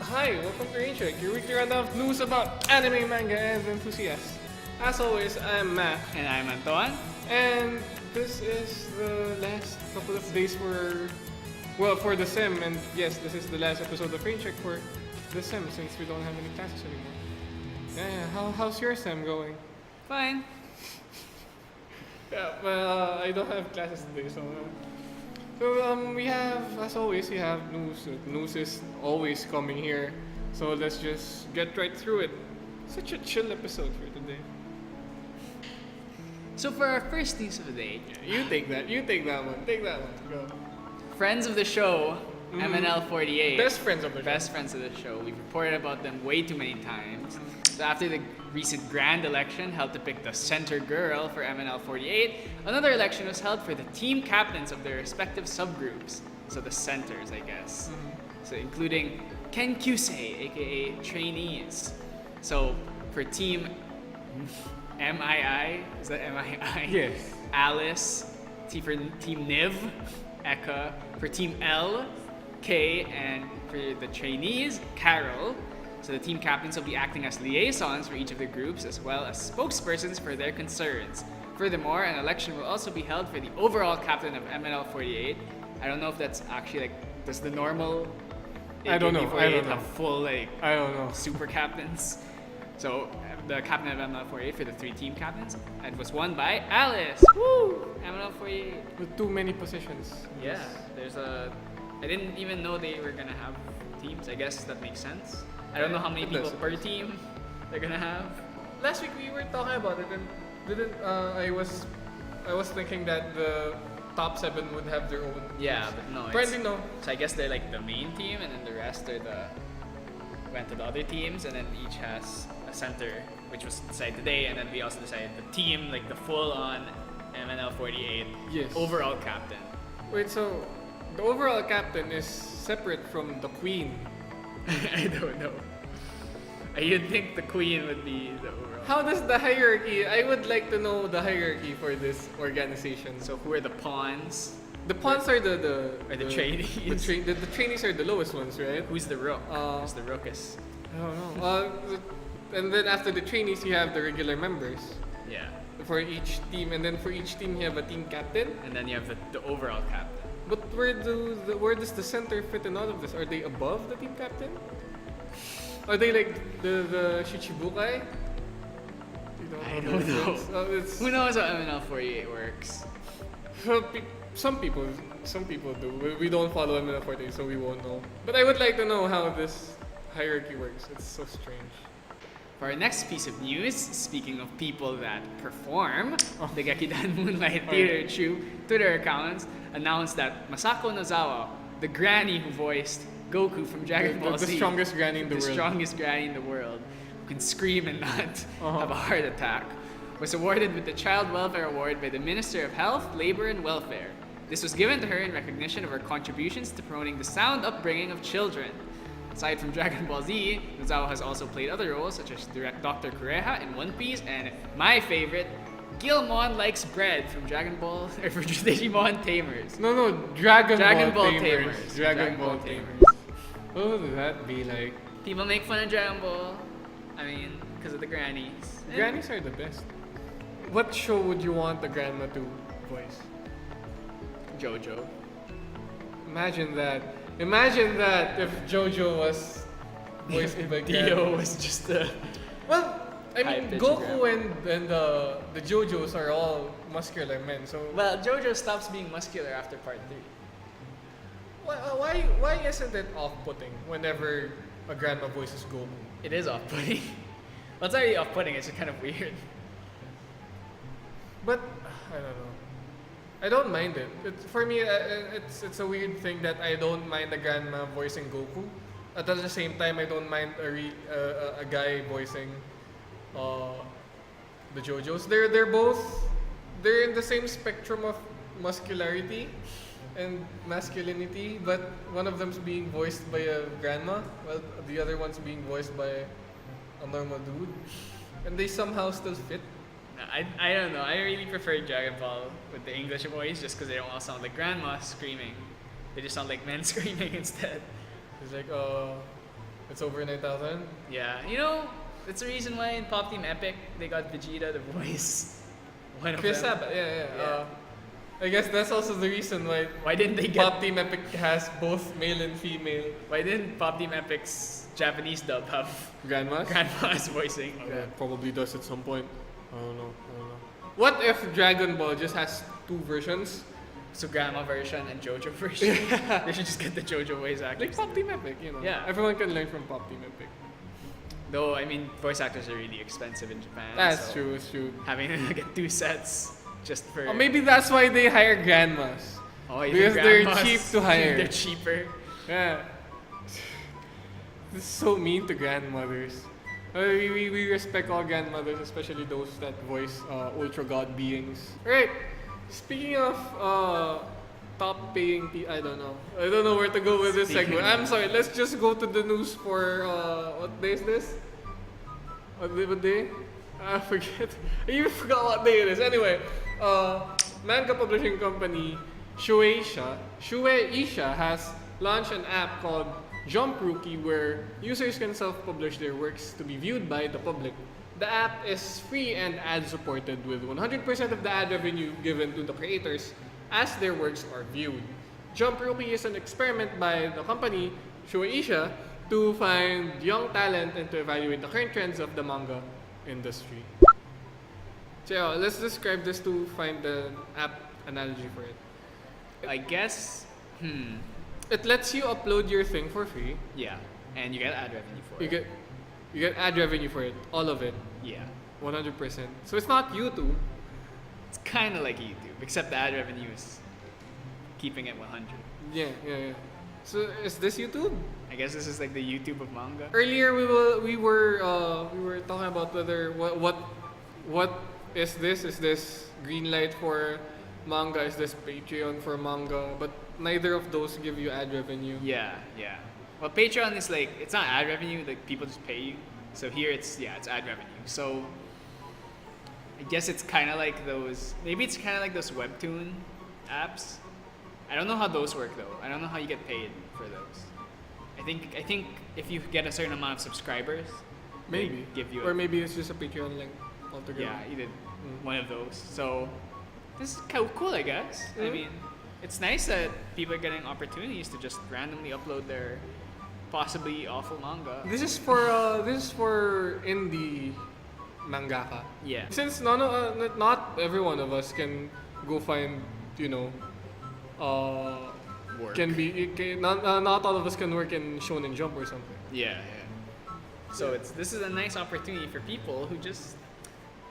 Hi, welcome to RainCheck, your weekly rundown of news about anime, manga, and enthusiasts. As always, I'm Matt, And I'm Anton. and this is the last couple of days for the sem, and yes, this is the last episode of RainCheck for the sem since we don't have any classes anymore. Yeah, how's your sem going? Fine. Yeah, well, I don't have classes today, so. We have, as always, we have news. News is always coming here, so let's just get right through it. Such a chill episode for today. So for our first news of the day, You take that one. Take that one. Go. friends of the show, MNL48. Best friends of the show. Best friends of the show. We've reported about them way too many times. So after the recent grand election held to pick the center girl for MNL48, another election was held for the team captains of their respective subgroups. So the centers, I guess. So including Ken Kyusei, aka trainees. So for team MII, is that MII? Yes. Alice, for team NIV, Eka, for team L, K, and for the trainees, Carol. So the team captains will be acting as liaisons for each of the groups as well as spokespersons for their concerns. Furthermore, an election will also be held for the overall captain of MNL48. I don't know if that's actually does the normal I don't know. have full I don't know. super captains? So the captain of MNL48 for the three team captains, and was won by Alice. Woo! MNL48. With too many positions. Yeah, I didn't even know they were gonna have teams. I guess that makes sense. I don't know how many It people does. per team they're gonna have. Last week we were talking about it, and I was thinking that the top 7 would have their own. Yeah, but no. Apparently no. So I guess they're like the main team, and then the rest are went to the other teams, and then each has a center, which was decided today, and then we also decided the team, like the full-on MNL48 Yes. overall captain. Wait, so the overall captain is separate from the queen. I don't know. You'd think the queen would be the overall. How does the hierarchy? I would like to know the hierarchy for this organization. So who are the pawns? The pawns are the trainees. The trainees are the lowest ones, right? Who's the rook? Who's the rook is? I don't know. And then after the trainees, you have the regular members Yeah. for each team, and then for each team, you have a team captain. And then you have the overall captain. But where does the center fit in all of this? Are they above the team captain? Are they like the Shichibukai? I don't know. It's, Who knows how MNL48 works? some people do. We don't follow MNL48, so we won't know. But I would like to know how this hierarchy works. It's so strange. For our next piece of news, speaking of people that perform, the Gekidan Moonlight Theater Troupe Twitter accounts announced that Masako Nozawa, the granny who voiced Goku from Dragon Ball Z, The strongest granny in the the world. strongest granny in the world, who can scream and not have a heart attack, was awarded with the Child Welfare Award by the Minister of Health, Labor and Welfare. This was given to her in recognition of her contributions to promoting the sound upbringing of children. Aside from Dragon Ball Z, Nozawa has also played other roles such as Dr. Kureha in One Piece and my favorite, Gilmon Likes Bread from Dragon Ball or for Digimon Tamers. No, Dragon Ball Tamers. Tamers. Dragon Ball Tamers. What would that be like? People make fun of Dragon Ball. I mean, because of the grannies. Grannies are the best. What show would you want the grandma to voice? JoJo. Imagine that. Imagine that if JoJo was voiced by Dio grandma. was just a... Well, I mean, High-pitched Goku and the JoJos are all muscular men. So Well, JoJo stops being muscular after part 3. why isn't it off-putting whenever a grandma voices Goku? It is off-putting. Well, it's already off-putting, it's just kind of weird. But I don't know. I don't mind it. For me, it's a weird thing that I don't mind a grandma voicing Goku. At the same time, I don't mind a guy voicing the JoJos. They're in the same spectrum of muscularity and masculinity, but one of them's being voiced by a grandma, while the other one's being voiced by a normal dude, and they somehow still fit. I don't know. I really prefer Dragon Ball with the English voice just because they don't all sound like grandma screaming. They just sound like men screaming instead. He's like, it's over 9,000. Yeah, you know, that's the reason why in Pop Team Epic they got Vegeta to voice one of Chris them. Sabat, yeah. Yeah. I guess that's also the reason why Didn't they get? Pop Team Epic has both male and female Why didn't Pop Team Epic's Japanese dub have grandmas. grandmas voicing? Yeah, probably does at some point. I don't know. What if Dragon Ball just has two versions? So grandma version and JoJo version. They should just get the JoJo voice actors. Like Pop Team Epic, you know. Yeah. Everyone can learn from Pop Team Epic. Though I mean, voice actors are really expensive in Japan. That's so true, it's true. Having to get 2 sets just for. Or maybe that's why they hire grandmas. Oh, even because they're grandmas, cheap to hire. They're cheaper. Yeah. This is so mean to grandmothers. We respect all grandmothers, especially those that voice ultra god beings. Right. Speaking of top paying I don't know where to go with this Speaking segment. I'm sorry, let's just go to the news for what day is this? What day? I forget. I even forgot what day it is. Anyway, manga publishing company Shueisha has launched an app called Jump Rookie where users can self-publish their works to be viewed by the public. The app is free and ad-supported with 100% of the ad revenue given to the creators as their works are viewed. Jump Rookie is an experiment by the company Shueisha to find young talent and to evaluate the current trends of the manga industry. So yeah, let's describe this to find the app analogy for it. I guess. It lets you upload your thing for free. Yeah, and you get ad revenue for You it. get ad revenue for it, all of it, Yeah, 100%. So it's not YouTube. it's kind of like YouTube, except the ad revenue is keeping it 100. Yeah. So is this YouTube? I guess this is like the YouTube of manga. Earlier we were talking about whether what is this? Is this green light for manga? Is this Patreon for manga? But neither of those give you ad revenue. Yeah. Well, Patreon is like, it's not ad revenue, like people just pay you. So here it's ad revenue. So I guess it's kind of like those, maybe it's kind of like those webtoon apps. I don't know how those work though. I don't know how you get paid for those. I think if you get a certain amount of subscribers, they Maybe. give you Or maybe it's just a Patreon link altogether. yeah, either one of those. So this is kind of cool, I guess. I Mm. mean, it's nice that people are getting opportunities to just randomly upload their possibly awful manga. This is for indie mangaka. Yeah. Since not every one of us can go find, Work. not all of us can work in Shonen Jump or something. Yeah. So this is a nice opportunity for people who just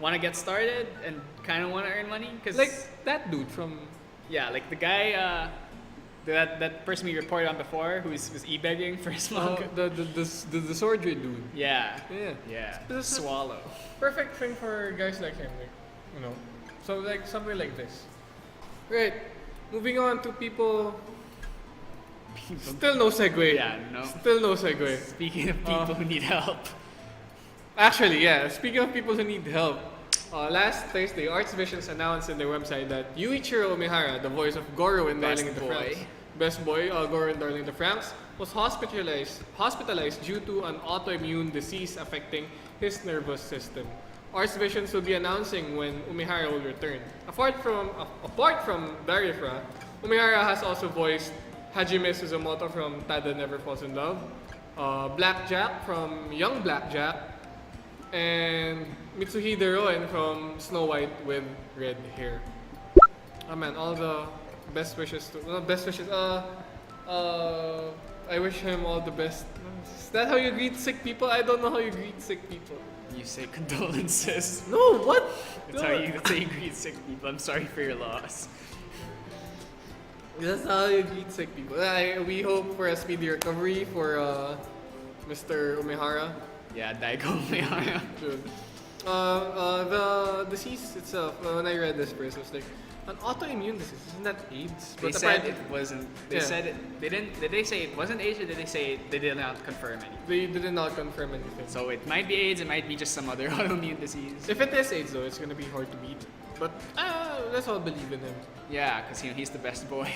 want to get started and kind of want to earn money. Cause Like that dude from like the guy, that person we reported on before who was e-begging for his manga. the swordry dude. Yeah. Yeah. This is- Swallow. Perfect thing for guys like him, So like something like this. Right. Moving on to people. Still no segue. Yeah, no. Still no segue. Speaking of people who need help. Actually, yeah. Speaking of people who need help, last Thursday, Arts Visions announced on their website that Yuichiro Umehara, the voice of Goro in Best Darling in the boy. Franxx, best boy, Goro in Darling in the Franxx, was hospitalized due to an autoimmune disease affecting his nervous system. Arts Visions will be announcing when Umehara will return. Apart from Darifra, Umehara has also voiced Hajime Suzumoto from Tada Never Falls in Love, Blackjack from Young Blackjack, and Mitsuhide Roen from Snow White with red hair. Oh man, all the best wishes I wish him all the best. Is that how you greet sick people? I don't know how you greet sick people. You say condolences. No, what? That's how you greet sick people. I'm sorry for your loss. That's how you greet sick people. We hope for a speedy recovery for Mr. Umehara. Yeah, Daigo Umehara. Good. The disease itself, when I read this first, I was like, an autoimmune disease, isn't that AIDS? They But said apparently- it wasn't. They Yeah. said it. They didn't. Did they say it wasn't AIDS, or did they say they did not confirm anything? they did not confirm anything. So it might be AIDS. It might be just some other autoimmune disease. If it is AIDS though, it's gonna be hard to beat. But let's all believe in him. Yeah, because he's the best boy.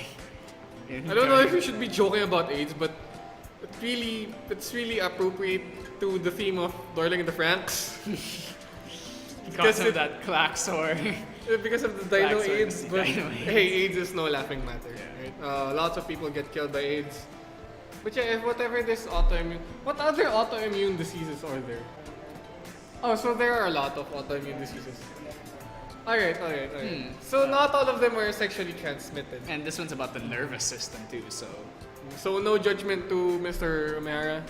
I don't know if we should be joking about AIDS, but it's really appropriate to the theme of Darling in the Franxx. Because of that Claxor. Because of the Dino Claxor, AIDS, the but Dino AIDS. hey, AIDS is no laughing matter, Yeah. right? Lots of people get killed by AIDS. But yeah, if whatever this autoimmune, what other autoimmune diseases are there? Oh, so there are a lot of autoimmune diseases. Alright. So not all of them are sexually transmitted. And this one's about the nervous system too, so So no judgment to Mr. Umehara.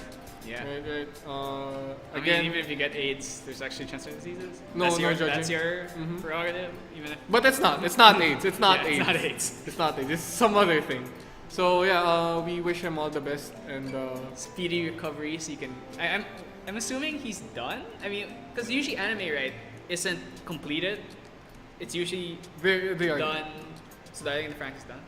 yeah. Right. I Again, mean, even if you get AIDS, there's actually transmitted diseases. No, that's no your, judging. That's your Mhm. prerogative, even if but it's not. It's not AIDS. It's not Yeah, AIDS. it's not AIDS. It's not AIDS. It's some other thing. So yeah, we wish him all the best and speedy recovery, so you can. I'm assuming he's done. I mean, because usually anime, right, isn't completed. It's usually they are done. So I think the Frank is done.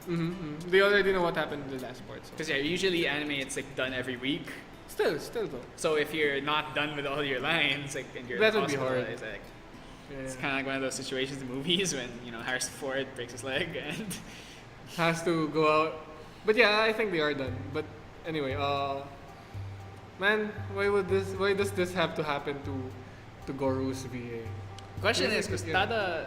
They already know what happened in the last part. So. Because yeah, usually anime it's like done every week. Still though. So if you're not done with all your lines, like and you're That would be hard. hospitalized, like, Yeah. it's kind of like one of those situations in movies when Harrison Ford breaks his leg and Has to go out. But yeah, I think they are done. But anyway, man, why does this have to happen to Goru's VA? question is because Yeah.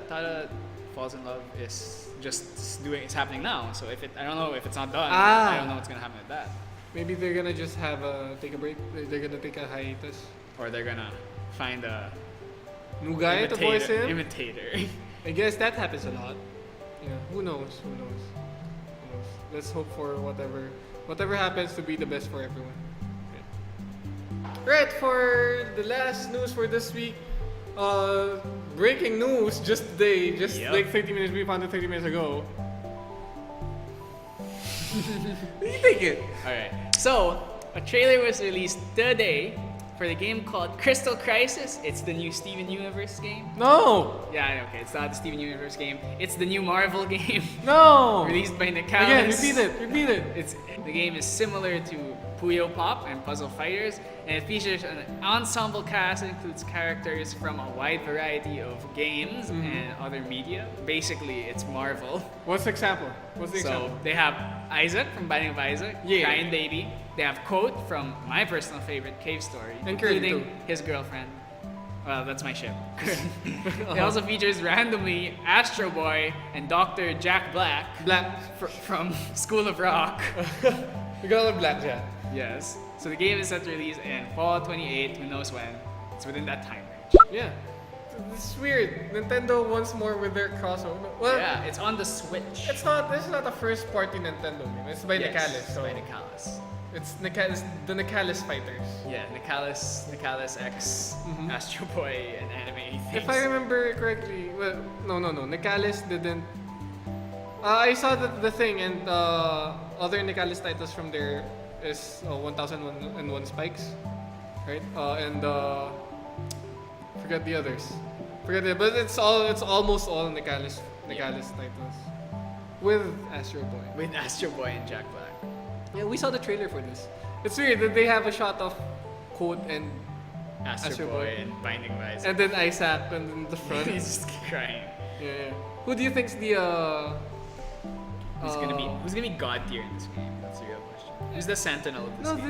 Tada falls in love is just doing it's happening now. So I don't know if it's not done. Ah. I don't know what's gonna happen with that. Maybe they're gonna just have take a break. They're gonna take a hiatus. Or they're gonna find a New guy to voice him. imitator. I guess that happens a lot. Yeah, who knows? Let's hope for whatever happens to be the best for everyone. Right, for the last news for this week, breaking news just today, Yep. like 30 minutes, we found it 30 minutes ago. You take it. Alright. So, a trailer was released today for the game called Crystal Crisis. It's the new Steven Universe game. No! Yeah, okay, it's not the Steven Universe game. It's the new Marvel game No! released by Nicalis. Again, repeat it. The game is similar to Puyo Pop and Puzzle Fighters, and it features an ensemble cast that includes characters from a wide variety of games and other media. Basically, it's Marvel. What's the example? So they have Isaac from Binding of Isaac, Yeah. Giant Baby. They have Quote from my personal favorite Cave Story, And Kirby, including too. his girlfriend. Well, that's my ship. It also features randomly Astro Boy and Dr. Jack Black from School of Rock. We got a blackjack. Yes. So the game is set to release in fall 28, who knows when. It's within that time range. Yeah. It's weird. Nintendo once more with their crossover. Well, Yeah, it's on the Switch. This is not a first party Nintendo game. It's by Yes, Nicalis. So by Nicalis. it's the Nicalis fighters. Yeah, Nicalis X, Astro Boy, and anime things. If I remember correctly, well, no. Nicalis didn't. I saw the thing and other Nicalis titles from there is 1001 Spikes, right? And forget the others. But it's almost all Nicalis titles with Astro Boy. With Astro Boy and Jack Black. Yeah, we saw the trailer for this. It's weird that they have a shot of Quote and Astro Astro Boy Boy. and Binding of Isaac. and then Isaac in the front. He's just crying. Yeah. Who do you think's the Who's gonna be God tier in this game? That's the real question. Who's the Sentinel of this No, game?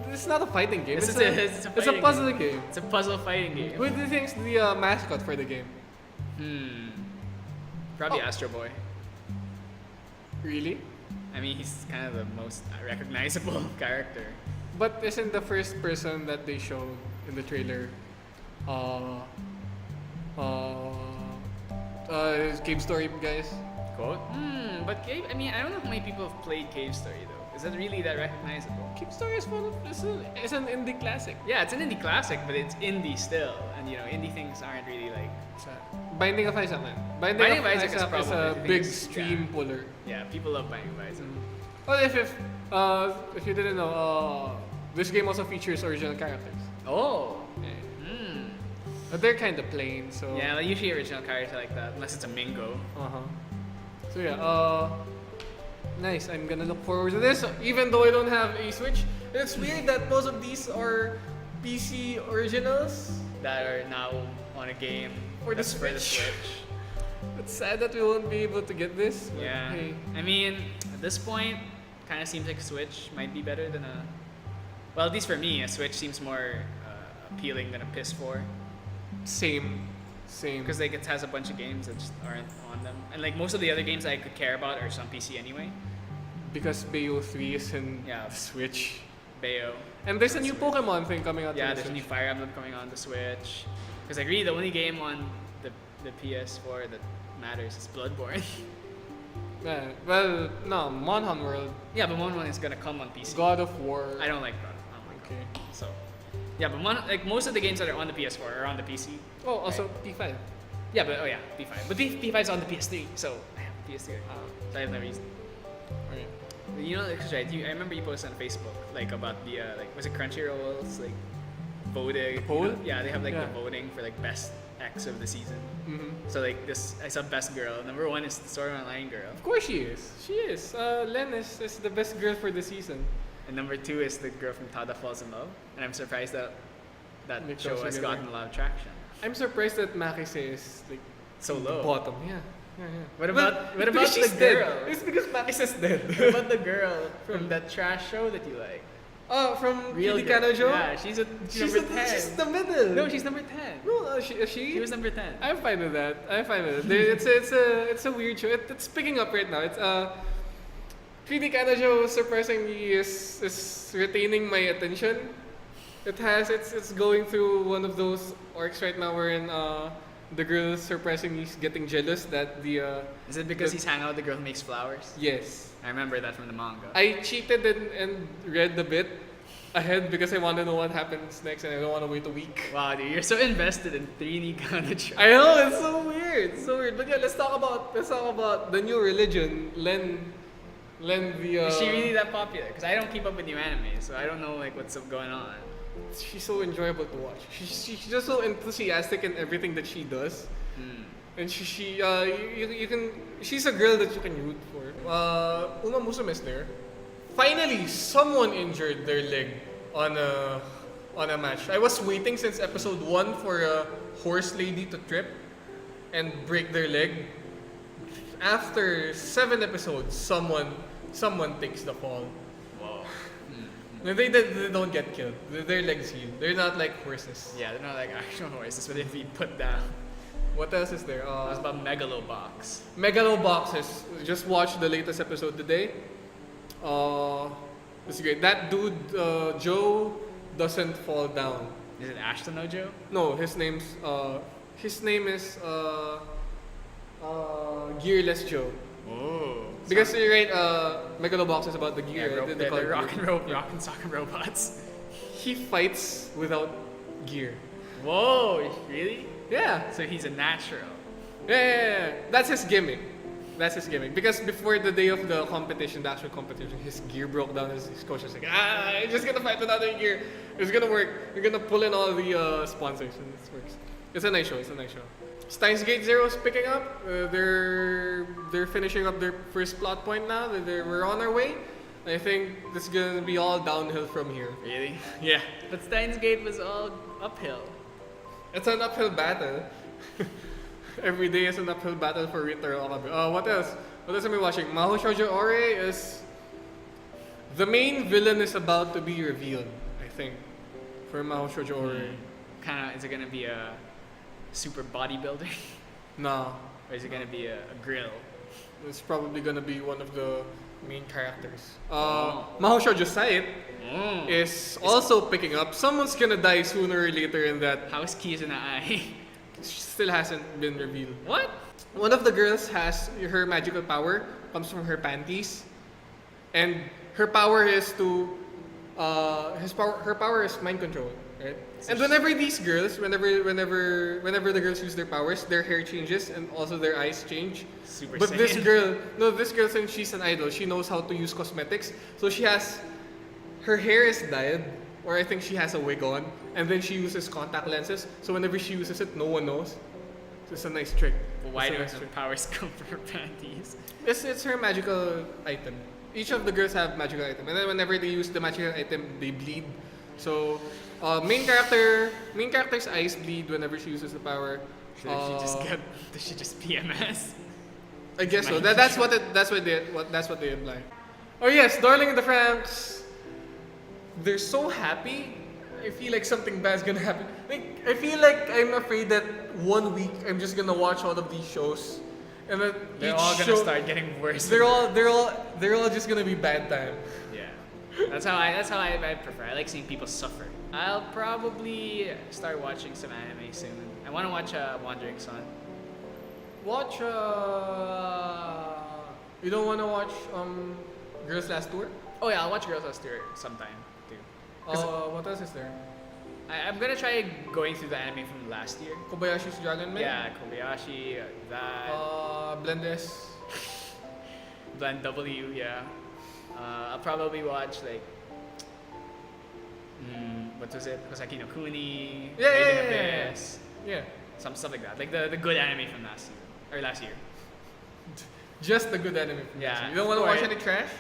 this is not a fighting game. This It's is a a fighting puzzle game. It's a puzzle fighting game. Who do you think's the mascot for the game? Probably Oh. Astro Boy. Really? I mean, he's kind of the most recognizable character. But isn't the first person that they showed in the trailer Cave Story guys? Quote? But Cave, I mean, I don't know how many people have played Cave Story though. Is that really that recognizable? Cave Story is it's an indie classic. Yeah, it's an indie classic, but it's indie still. And indie things aren't really like. Binding of Isaac, man. Binding of Isaac is probably a the big biggest, stream puller. Yeah, people love Binding of Isaac. Well, if you didn't know, this game also features original characters. Oh! But they're kind of plain, so. Yeah, like usually original character like that, unless it's a Mingo. So yeah, nice. I'm gonna look forward to this, even though I don't have a Switch. It's weird that most of these are PC originals. That are now on a game For the that's Switch. It's sad that we won't be able to get this. But Yeah. Hey. I mean, at this point, kind of seems like a Switch might be better than a Well, at least for me, a Switch seems more appealing than a PS4. Same. Because like it has a bunch of games that just aren't on them, and like most of the other games I could care about are just on PC anyway. Because Bayo 3 is in Yeah. the Switch. Bayo. And there's a new Pokemon thing coming out. Yeah, on the there's a new Switch. Fire Emblem coming on the Switch. Because like really the only game on the PS4 that matters is Bloodborne. Yeah, well, no, Monhan World, Yeah, but Mon is gonna come on PC. God of War. I don't like that. I don't like Okay. that. So, yeah, but like most of the games that are on the PS4 are on the PC. Oh, also P5. Yeah, but P5. But P5 is on the PS3, so I have PS3. So I have no reason. Right. You know, like, right? I remember you posted on Facebook like about the like was it Crunchyroll's like voting? Poll? You know? Yeah, they have like Yeah. the voting for like best X of the season. Mm-hmm. So like this, I saw best girl. Number 1 is the Sword Art Online girl, Of course she is. She is. Len is the best girl for the season. and number 2 is the girl from Tada Falls in Love. And I'm surprised that that Mix show those has together. gotten a lot of traction. I'm surprised that Makise is like So the low. bottom. Yeah. What Well, about it's because the she's dead. girl? It's because Makise's dead. What about the girl from that trash show that you like? Oh, from Real Kitty girl. Kanojo? Yeah, she's number 10. She's the middle. No, she's number 10. No, she? She was number 10. I'm fine with that. It's a weird show. It's picking up right now. It's Kitty Kanojo surprisingly is retaining my attention. It's going through one of those arcs right now wherein the girl surprisingly is getting jealous that the Is it because he's hanging out with the girl who makes flowers? yes. I remember that from the manga. I cheated and read the bit ahead because I want to know what happens next and I don't want to wait a week. Wow, dude, you're so invested in 3D Kanojo. I know it's so weird. It's so weird. But yeah, let's talk about the new religion. Len the Is she really that popular? Because I don't keep up with new anime, so I don't know like what's going on. she's so enjoyable to watch. She's just so enthusiastic in everything that she does. And you can she's a girl that you can root for. Uma Musume is there. Finally, someone injured their leg on a match. I was waiting since episode 1 for a horse lady to trip and break their leg. After 7 episodes, someone takes the fall. Whoa. They don't get killed. Their legs heal. They're not like horses. Yeah, they're not like actual horses, but they'd be put down. What else is there? It was about Megalobox. Megaloboxes. Just watched the latest episode today. It's great. That dude, Joe, doesn't fall down. Is it Ashton Ojo? No, his name is Gearless Joe. Oh. Because you're right, Megalobox is about the gear. Yeah, they call it they're gear. rock and soccer robots. He fights without gear. Whoa, really? Yeah. So he's a natural. Yeah. That's his gimmick. Because before the day of the competition, the actual competition, his gear broke down. His coach was like, you're just gonna fight without the gear. It's gonna work. You're gonna pull in all the sponsors and it works. It's a nice show. Steins Gate Zero is picking up. They're finishing up their first plot point now. We're on our way. I think this is gonna be all downhill from here. Really? Yeah. But Steins Gate was all uphill. It's an uphill battle. Every day is an uphill battle for Winter Okabe. What else? What else am I watching? Mahou Shoujo Ore is... The main villain is about to be revealed, I think, for Mahou Shoujo Ore. Kinda, is it gonna be a super bodybuilder? No, Or is it gonna be a grill? it's probably gonna be one of the main characters. Mahou Shoujo Site is also picking up. Someone's gonna die sooner or later in that. House keys in the eye. Still hasn't been revealed. What? One of the girls has her magical power, comes from her panties, and her power is to, her power is mind control, right? And whenever these girls, whenever the girls use their powers, their hair changes and also their eyes change. Super But this Saiyan. girl, since she's an idol, she knows how to use cosmetics, so her hair is dyed, or I think she has a wig on, and then she uses contact lenses, so whenever she uses it, no one knows. So it's a nice trick. But why It's a do nice her trick. powers come from her panties? It's her magical item. Each of the girls have magical item, and then whenever they use the magical item, they bleed. So, main character's eyes bleed whenever she uses the power. So does she just PMS? I guess so. Mind That's what they imply. Oh yes, Darling in the Franxx. they're so happy. I feel like something bad's gonna happen. Like I feel like I'm afraid that 1 week I'm just gonna watch all of these shows, and then They're each all gonna show, start getting worse. They're all just gonna be bad time. Yeah. That's how I prefer. I like seeing people suffer. I'll probably start watching some anime soon. I want to watch Wandering Sun. Watch. You don't want to watch Girls Last Tour? Oh yeah, I'll watch Girls Last Tour sometime too. What else is there? I'm gonna try going through the anime from last year. Kobayashi's Dragon Maid? Yeah, Kobayashi, that, Blend S. Blend W, yeah. I'll probably watch like, what was it? Hosaki no Kuni, Yeah, Made in yeah, yeah. Abyss, Yeah. some stuff like that. Like the good anime from last year. Just the good anime. Yeah, You don't want to of watch course. any trash?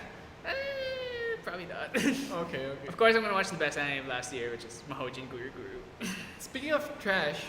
Probably not. Okay. Of course, I'm gonna watch the best anime of last year, which is Mahojin Guru Guru. Speaking of trash,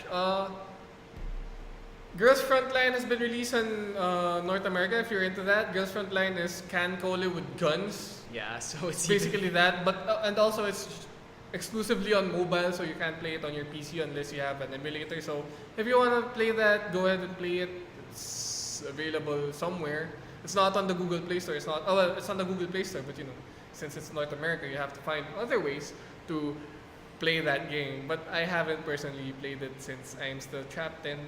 Girls Frontline has been released in North America. If you're into that, Girls Frontline is can cole with guns. Yeah, so it's Basically that, but and also it's exclusively on mobile, so you can't play it on your PC unless you have an emulator. So if you want to play that, go ahead and play it. It's available somewhere. It's not on the Google Play Store. It's not. Oh well, it's on the Google Play Store, but you know, since it's North America, you have to find other ways to play that game. But I haven't personally played it since I'm still trapped in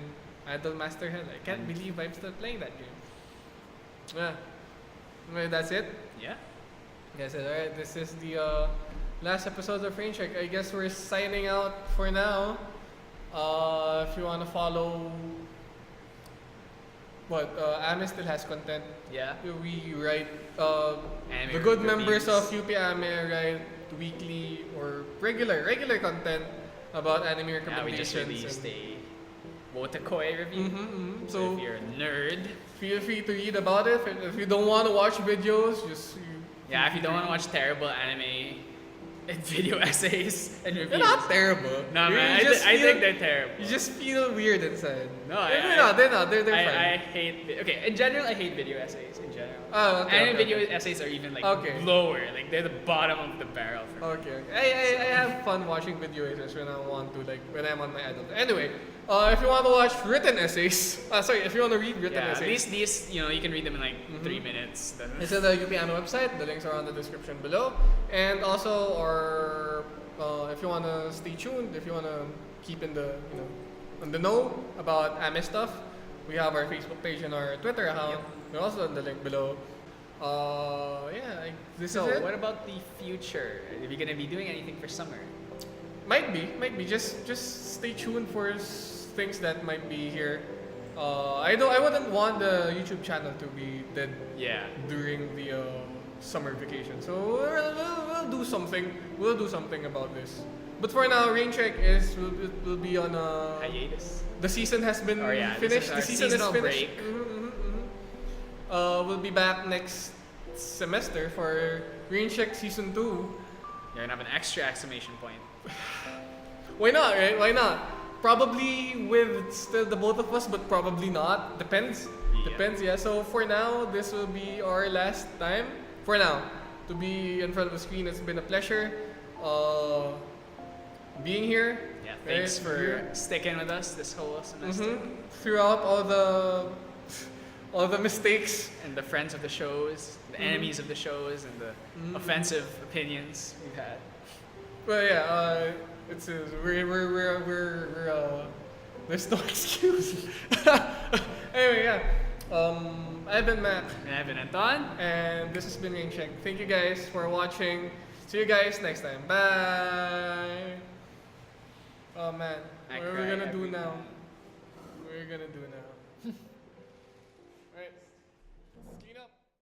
Idol Master Hell. I can't believe I'm still playing that game. Yeah. Well, that's it. Yeah. Yes, alright. This is the last episode of RainCheck. I guess we're signing out for now. If you want to follow Ame still has content. Yeah. We write Anime the good reviews. members of UP Ame write weekly or regular content about anime Yeah, we recommendations. just released a Wotakoi review. So So if you're a nerd, feel free to read about it. If you don't want to watch videos, just yeah, if you don't want to watch terrible anime and video essays and reviews. they're not terrible. No, You man, just I feel- think they're terrible. You just feel weird inside. No, they're not. They're not. They're I fine. hate. Okay, in general, I hate video essays. In general, Oh, okay. anime okay. video essays are even like Okay. lower. Like they're the bottom of the barrel for me. Okay. I have fun watching video essays when I want to, like when I'm on my adult. Anyway, if you want to watch written essays, if you want to read written Yeah, essays, these you can read them in like 3 minutes. it's at the UP Ano website. The links are on the description below. And also, if you want to stay tuned, if you want to keep in the on the know about Ame stuff, we have our Facebook page and our Twitter account. They're also on the link below. This So is it. what about the future? Are you gonna be doing anything for summer? Might be. Just stay tuned for things that might be here. I wouldn't want the YouTube channel to be dead Yeah. during the summer vacation. So we'll do something. We'll do something about this. But for now, RainCheck will be on Hiatus. the season has been Oh, yeah, this finished. is our The season is seasonal finished. break. We'll be back next semester for RainCheck season 2. You're gonna have an extra exclamation point. Why not, right? Why not? Probably with still the both of us, but probably not. Depends. Yeah. Depends, yeah. So for now, this will be our last time. For now, to be in front of the screen, it's been a pleasure being here. Yeah, thanks right? for Here. sticking with us this whole semester. Throughout all the mistakes. And the friends of the shows, the enemies of the shows, and the offensive opinions we've had. But yeah, there's no excuse. Anyway, yeah. I've been Matt. And I've been Anton. And this has been RainCheck. Thank you guys for watching. See you guys next time. Bye. Oh man, I what are we cry gonna do every now? time. What are we gonna do now?